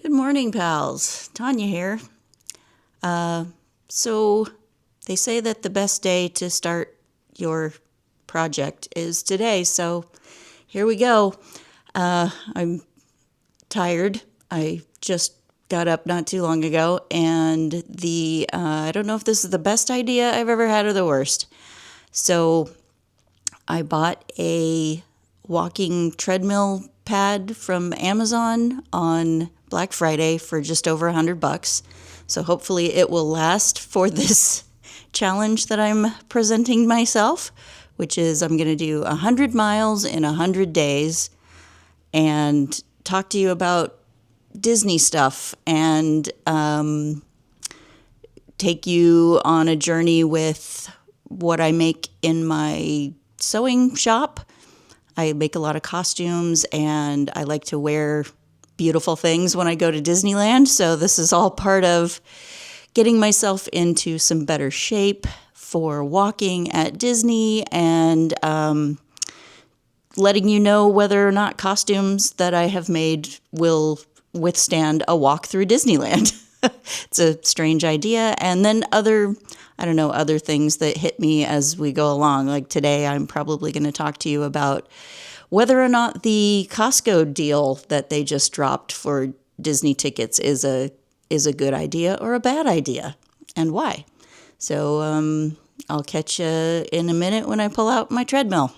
Good morning, pals. Tanya here. So they say that the best day to start your project is today. So here we go. I'm tired. I just got up not too long ago, and I don't know if this is the best idea I've ever had or the worst. So I bought a walking treadmill pad from Amazon on Black Friday for just over $100. So hopefully it will last for this challenge that I'm presenting myself, which is I'm going to do 100 miles in 100 days and talk to you about Disney stuff and take you on a journey with what I make in my sewing shop. I make a lot of costumes and I like to wear beautiful things when I go to Disneyland. So this is all part of getting myself into some better shape for walking at Disney and letting you know whether or not costumes that I have made will withstand a walk through Disneyland. It's a strange idea. And then other things that hit me as we go along. Like today, I'm probably going to talk to you about whether or not the Costco deal that they just dropped for Disney tickets is a good idea or a bad idea, and why. So I'll catch you in a minute when I pull out my treadmill.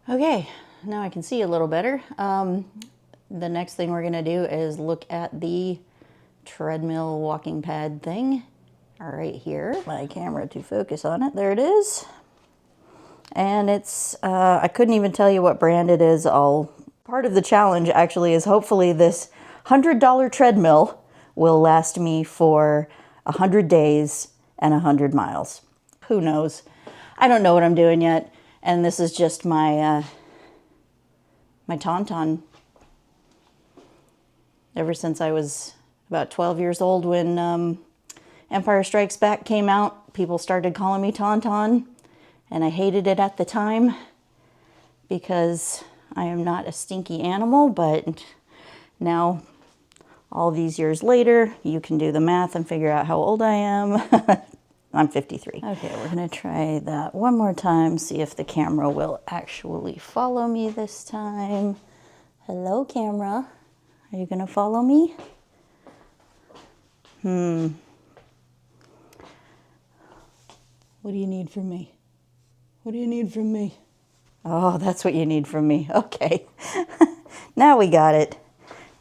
Okay, now I can see a little better. The next thing we're going to do is look at the treadmill walking pad thing right here. My camera to focus on it. There it is. And it's, I couldn't even tell you what brand it is. Part of the challenge actually is hopefully this $100 treadmill will last me for 100 days and 100 miles. Who knows? I don't know what I'm doing yet. And this is just my Tauntaun. Ever since I was about 12 years old when Empire Strikes Back came out, people started calling me Tauntaun. And I hated it at the time because I am not a stinky animal. But now, all these years later, you can do the math and figure out how old I am. I'm 53. Okay, we're going to try that one more time, see if the camera will actually follow me this time. Hello, camera. Are you going to follow me? What do you need from me? What do you need from me? Oh, that's what you need from me. Okay. Now we got it.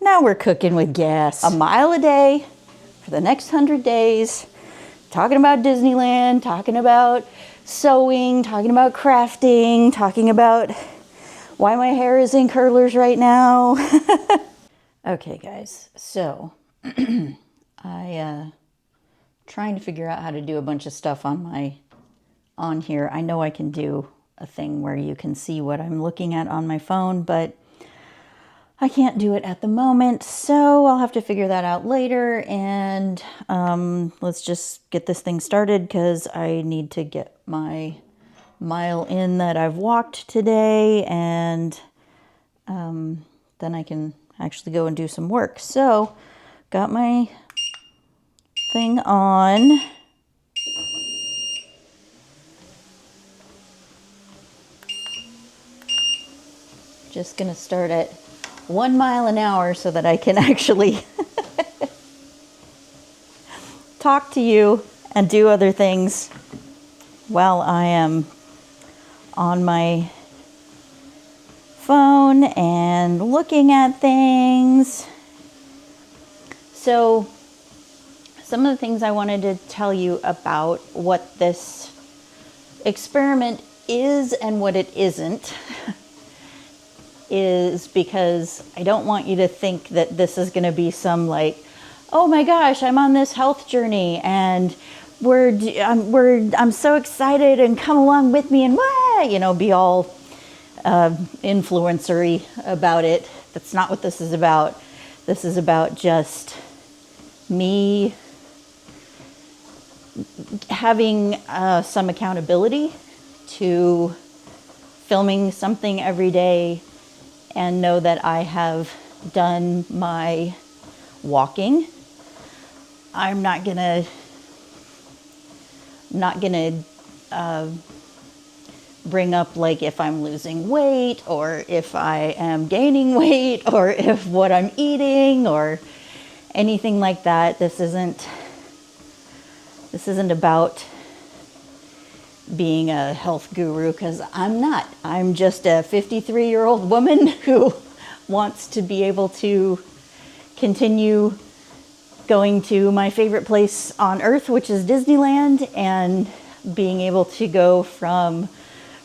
Now we're cooking with gas. A mile a day for the next 100 days. Talking about Disneyland, talking about sewing, talking about crafting, talking about why my hair is in curlers right now. Okay, guys, so I trying to figure out how to do a bunch of stuff on here. I know I can do a thing where you can see what I'm looking at on my phone, but I can't do it at the moment, so I'll have to figure that out later, and let's just get this thing started because I need to get my mile in that I've walked today, and then I can actually go and do some work. So, got my thing on. Just gonna start at 1 mile an hour so that I can actually talk to you and do other things while I am on my phone and looking at things. So some of the things I wanted to tell you about what this experiment is and what it isn't is because I don't want you to think that this is going to be some like, oh my gosh, I'm on this health journey and I'm so excited and come along with me and be all influencery about it. That's not what this is about. This is about just me having some accountability to filming something every day and know that I have done my walking. I'm not gonna bring up like if I'm losing weight or if I am gaining weight or if what I'm eating or anything like that. This isn't about being a health guru, because I'm not. I'm just a 53-year-old woman who wants to be able to continue going to my favorite place on earth, which is Disneyland, and being able to go from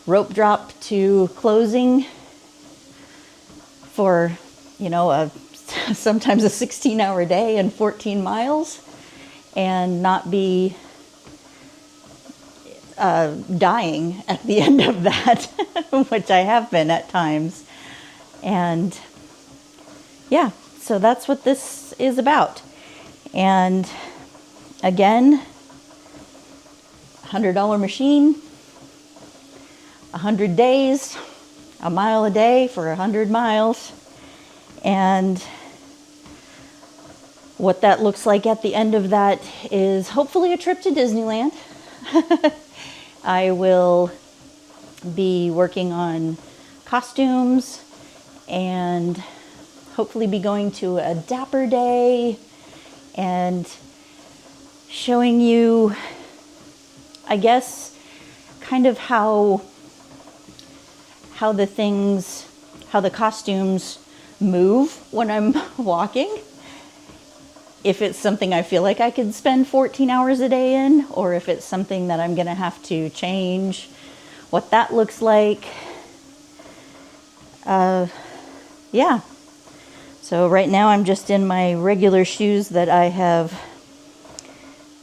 rope drop to closing for, sometimes a 16-hour day and 14 miles, and not be dying at the end of that, which I have been at times. And yeah, so that's what this is about. And again, $100 machine, 100 days, a mile a day for 100 miles. And what that looks like at the end of that is hopefully a trip to Disneyland. I will be working on costumes and hopefully be going to a Dapper Day and showing you, I guess, kind of how the costumes move when I'm walking. If it's something I feel like I could spend 14 hours a day in, or if it's something that I'm gonna have to change, what that looks like. Yeah. So right now I'm just in my regular shoes that I have,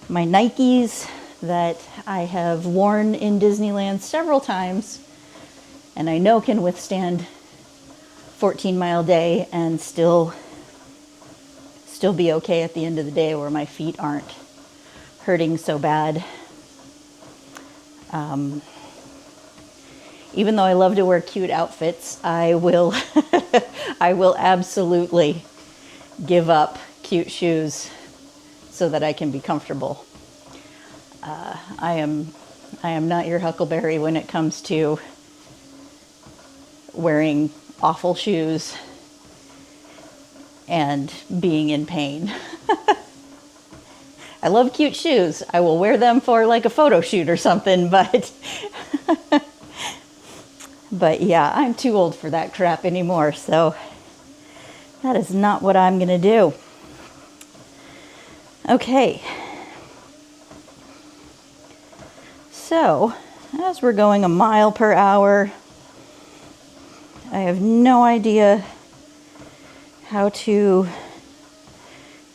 my Nikes that I have worn in Disneyland several times, and I know can withstand 14-mile day and still be okay at the end of the day, where my feet aren't hurting so bad. Even though I love to wear cute outfits, I will I will absolutely give up cute shoes so that I can be comfortable. I am not your Huckleberry when it comes to wearing awful shoes and being in pain. I love cute shoes. I will wear them for like a photo shoot or something, but but yeah, I'm too old for that crap anymore, so that is not what I'm gonna do. Okay. So, as we're going a mile per hour, I have no idea how to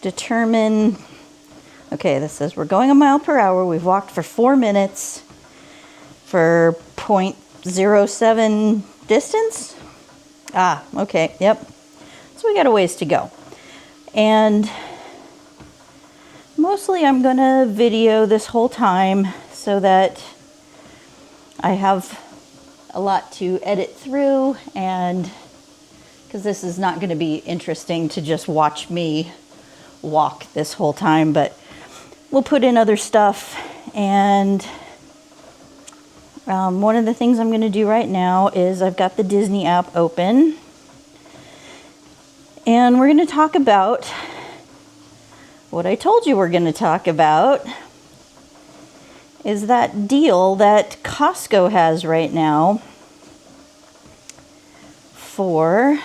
determine. Okay, this says we're going a mile per hour. We've walked for 4 minutes for 0.07 distance. Okay, yep. So we got a ways to go. And mostly I'm gonna video this whole time so that I have a lot to edit through, and because this is not going to be interesting to just watch me walk this whole time, but we'll put in other stuff. And one of the things I'm going to do right now is I've got the Disney app open, and we're going to talk about what I told you we're going to talk about, is that deal that Costco has right now for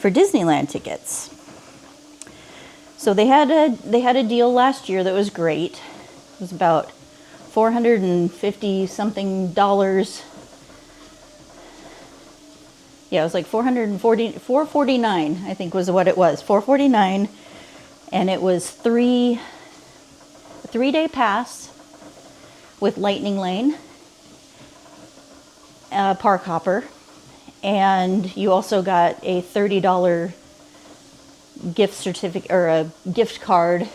Disneyland tickets. So they had a deal last year that was great. It was about $450 something. Yeah, it was like $449, I think was what it was. $449, and it was a 3-day pass with Lightning Lane, park hopper, and you also got a $30 gift certificate or a gift card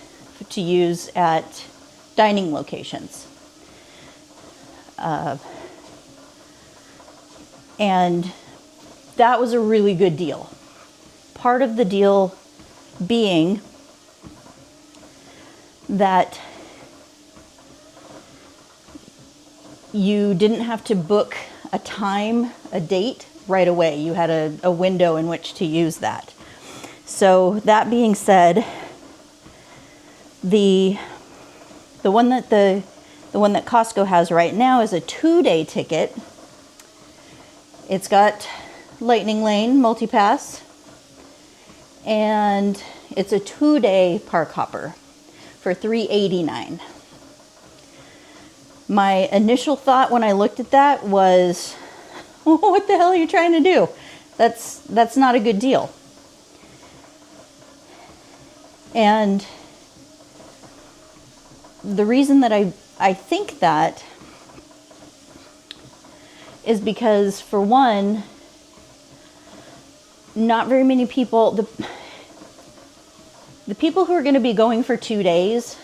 to use at dining locations. And that was a really good deal. Part of the deal being that you didn't have to book a time, a date right away. You had a window in which to use that. So that being said, the one that Costco has right now is a 2-day ticket. It's got Lightning Lane multipass, and it's a 2-day park hopper for $3.89. My initial thought when I looked at that was, what the hell are you trying to do? That's not a good deal. And the reason that I think that is because, for one, not very many people, the people who are going to be going for 2 days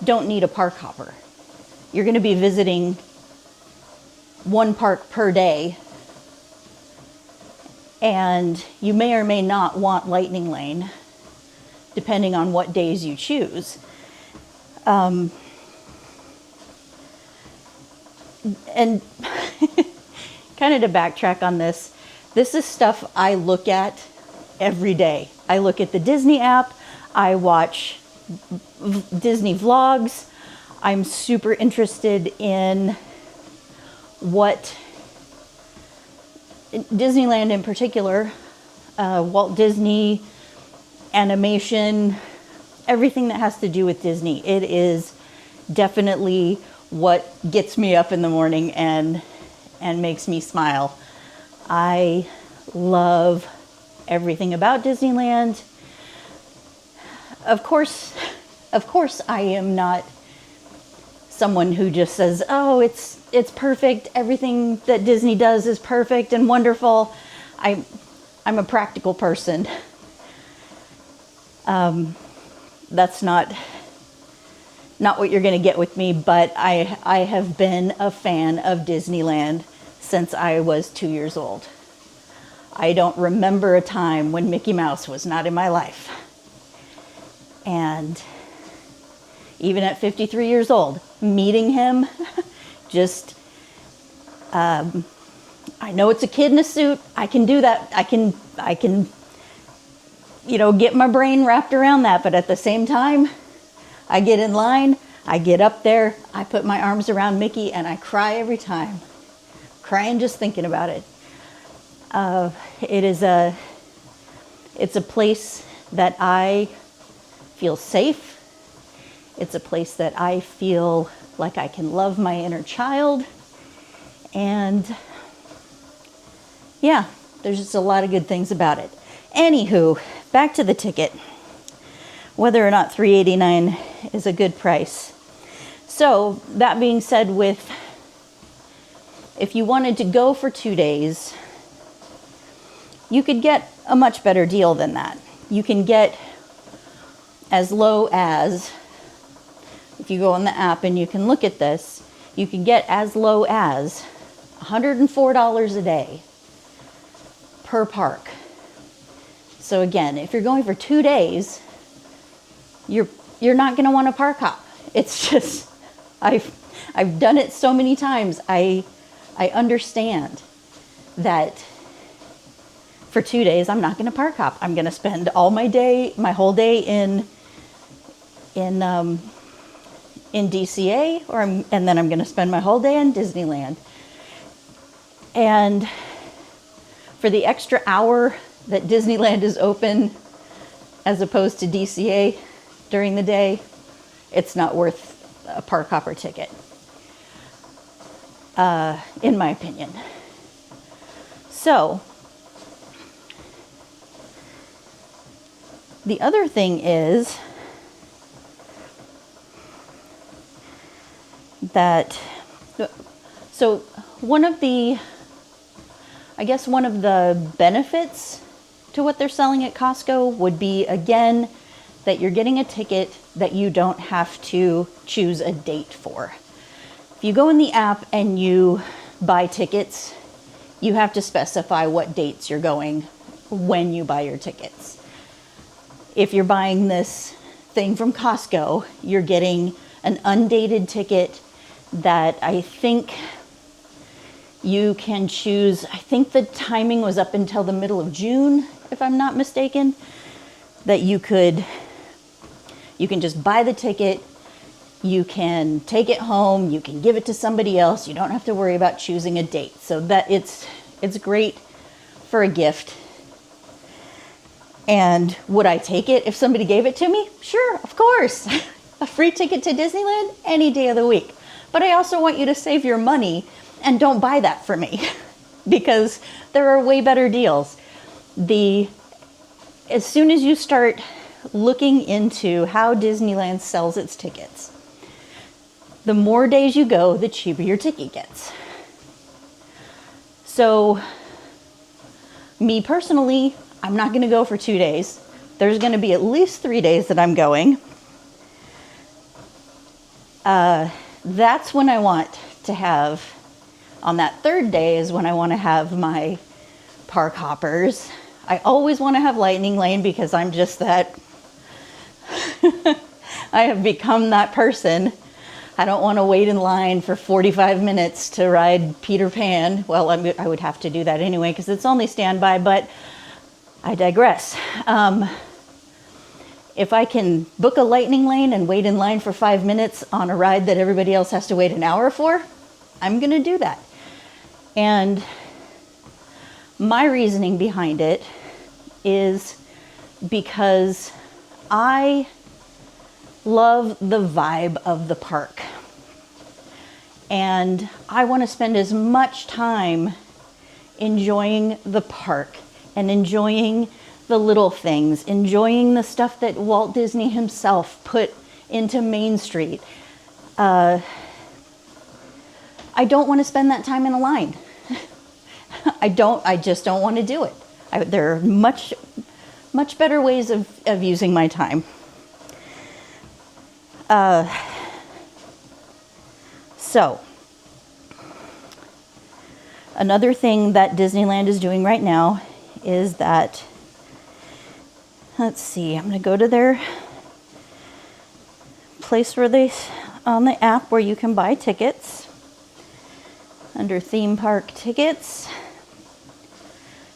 don't need a park hopper. You're going to be visiting one park per day, and you may or may not want Lightning Lane, depending on what days you choose. And kind of to backtrack on this is stuff I look at every day. I look at the Disney app, I watch Disney vlogs. I'm super interested in what Disneyland in particular, Walt Disney, animation, everything that has to do with Disney. It is definitely what gets me up in the morning and makes me smile. I love everything about Disneyland. Of course I am not someone who just says, oh, it's perfect. Everything that Disney does is perfect and wonderful. I'm a practical person. That's not what you're going to get with me, but I have been a fan of Disneyland since I was 2 years old. I don't remember a time when Mickey Mouse was not in my life. And even at 53 years old, meeting him, just, I know it's a kid in a suit. I can do that. I can, get my brain wrapped around that. But at the same time, I get in line, I get up there, I put my arms around Mickey, and I cry every time. Crying just thinking about it. It's a place that I feel safe. It's a place that I feel like I can love my inner child. And yeah, there's just a lot of good things about it. Anywho, back to the ticket. Whether or not $3.89 is a good price. So that being said, if you wanted to go for 2 days, you could get a much better deal than that. You can get as low as, if you go on the app and you can look at this, you can get as low as $104 a day per park. So again, if you're going for 2 days, you're not going to want a park hop. It's just, I've done it so many times. I understand that for 2 days, I'm not going to park hop. I'm going to spend all my whole day in DCA, and then I'm going to spend my whole day in Disneyland. And for the extra hour that Disneyland is open, as opposed to DCA during the day, it's not worth a park hopper ticket, in my opinion. So the other thing is that, so one of the benefits to what they're selling at Costco would be, again, that you're getting a ticket that you don't have to choose a date for. If you go in the app and you buy tickets, you have to specify what dates you're going when you buy your tickets. If you're buying this thing from Costco, you're getting an undated ticket that I think you can choose. I think the timing was up until the middle of June, if I'm not mistaken, that you can just buy the ticket, you can take it home, you can give it to somebody else, you don't have to worry about choosing a date. So that it's great for a gift. And would I take it if somebody gave it to me? Sure, of course. A free ticket to Disneyland any day of the week. But I also want you to save your money and don't buy that for me because there are way better deals. As soon as you start looking into how Disneyland sells its tickets, the more days you go, the cheaper your ticket gets. So, me personally, I'm not going to go for 2 days. There's going to be at least 3 days that I'm going. That's when I want to have, on that third day is when I want to have my park hoppers. I always want to have Lightning Lane because I'm just that, I have become that person. I don't want to wait in line for 45 minutes to ride Peter Pan. Well, I would have to do that anyway because it's only standby, but I digress. If I can book a Lightning Lane and wait in line for 5 minutes on a ride that everybody else has to wait an hour for, I'm going to do that. And my reasoning behind it is because I love the vibe of the park. And I want to spend as much time enjoying the park and enjoying the little things, enjoying the stuff that Walt Disney himself put into Main Street. I don't want to spend that time in a line. I just don't want to do it. There are much better ways of using my time. So, another thing that Disneyland is doing right now is that, let's see, I'm going to go to their place where on the app where you can buy tickets, under theme park tickets.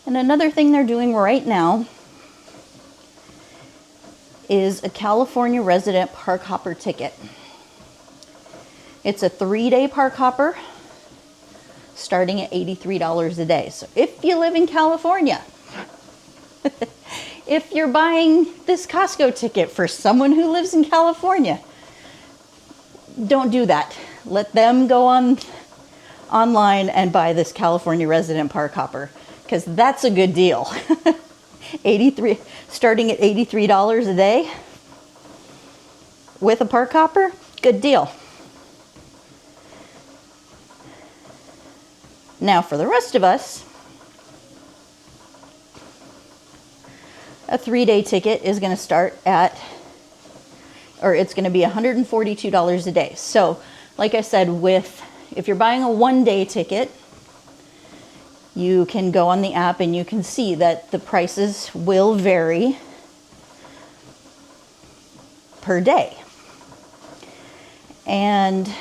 And another thing they're doing right now is a California resident park hopper ticket. It's a 3-day park hopper starting at $83 a day. So if you live in California, if you're buying this Costco ticket for someone who lives in California, don't do that. Let them go online and buy this California resident park hopper because that's a good deal. Starting at $83 a day with a park hopper, good deal. Now for the rest of us, a 3-day ticket is going to start at, or it's going to be $142 a day. So, like I said, if you're buying a 1-day ticket, you can go on the app and you can see that the prices will vary per day. And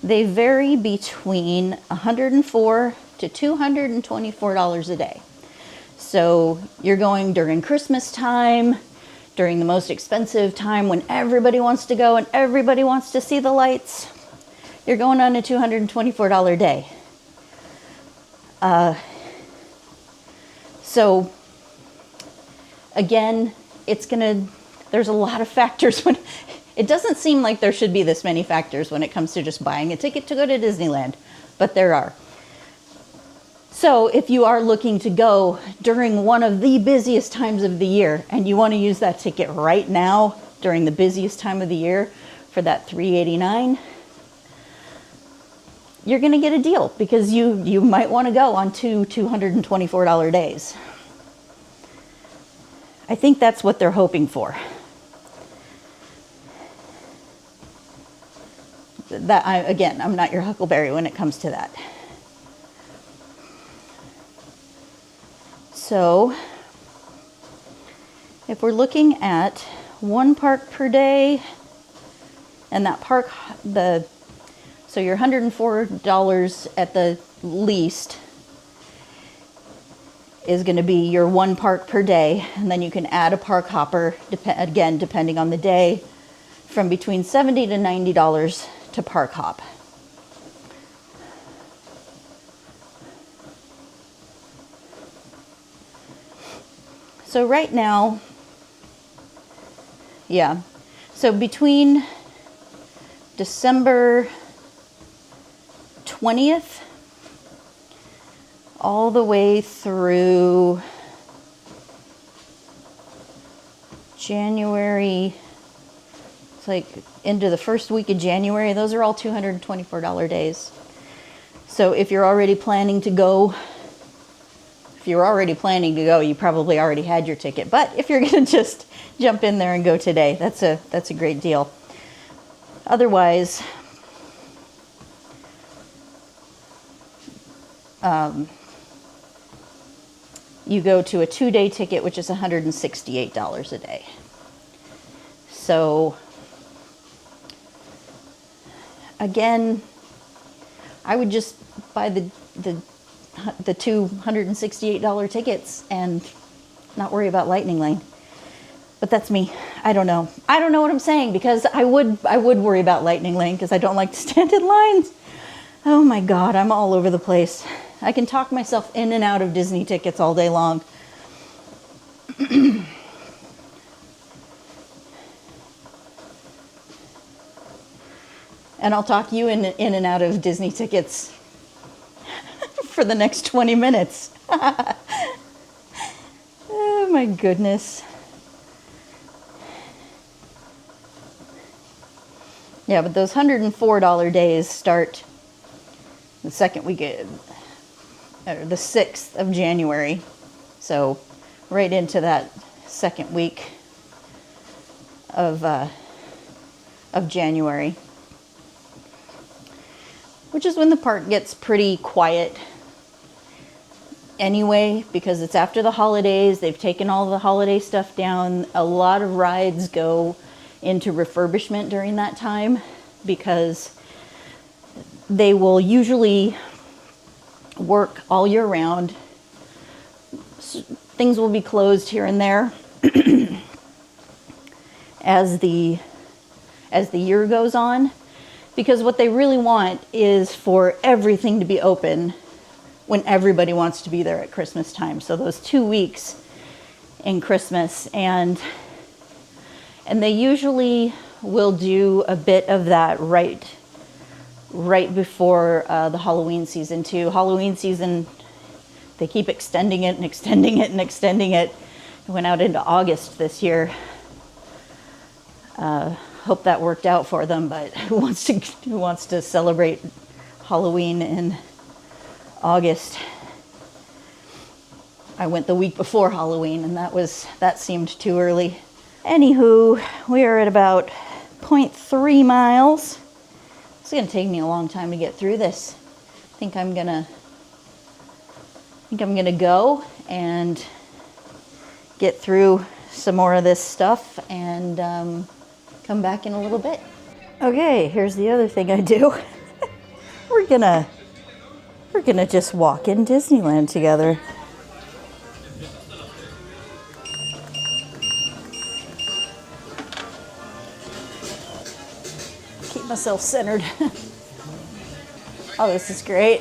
they vary between $104 to $224 a day. So you're going during Christmas time, during the most expensive time when everybody wants to go and everybody wants to see the lights. You're going on a $224 day. So again, there's a lot of factors it doesn't seem like there should be this many factors when it comes to just buying a ticket to go to Disneyland, but there are. So if you are looking to go during one of the busiest times of the year and you want to use that ticket right now during the busiest time of the year for that $389, you're going to get a deal because you might want to go on two $224 days. I think that's what they're hoping for. Again, I'm not your Huckleberry when it comes to that. So if we're looking at one park per day, and that park, so your $104 at the least is going to be your one park per day, and then you can add a park hopper, again, depending on the day, from between $70 to $90 to park hop. So right now, yeah, so between December 20th all the way through January, it's like into the first week of January, those are all $224 days. So if you're already planning to go, you probably already had your ticket. But if you're going to just jump in there and go today, that's a great deal. Otherwise, you go to a 2-day ticket, which is $168 a day. So again, I would just buy the $268 tickets and not worry about Lightning Lane. But that's me. I don't know what I'm saying, because I would worry about Lightning Lane because I don't like to stand in lines. Oh my God, I'm all over the place. I can talk myself in and out of Disney tickets all day long. And I'll talk you in and out of Disney tickets for the next 20 minutes. Oh my goodness. Yeah, but those $104 days start the second week, or the 6th of January. So right into that second week of January, which is when the park gets pretty quiet anyway, because it's after the holidays. They've taken all the holiday stuff down. A lot of rides go into refurbishment during that time because they will usually work all year round. Things will be closed here and there as the year goes on, because what they really want is for everything to be open when everybody wants to be there at Christmas time. So those 2 weeks in Christmas, and they usually will do a bit of that right before the Halloween season too. Halloween season, they keep extending it and extending it and extending it. It went out into August this year. Hope that worked out for them, but who wants to celebrate Halloween in August? I went the week before Halloween, and that seemed too early. Anywho, we are at about 0.3 miles. It's going to take me a long time to get through this. I think I'm gonna go and get through some more of this stuff and come back in a little bit. Okay, here's the other thing I do. We're gonna just walk in Disneyland together. Keep myself centered. Oh, this is great.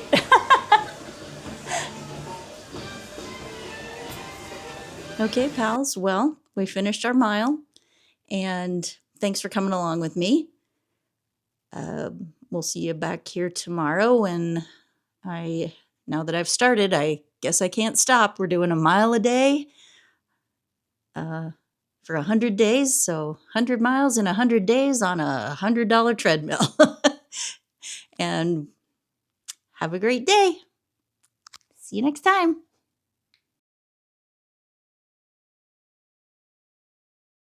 Okay, pals. Well, we finished our mile, and thanks for coming along with me. We'll see you back here tomorrow when now that I've started, I guess I can't stop. We're doing a mile a day for 100 days. So 100 miles in 100 days on a $100 treadmill. And have a great day. See you next time.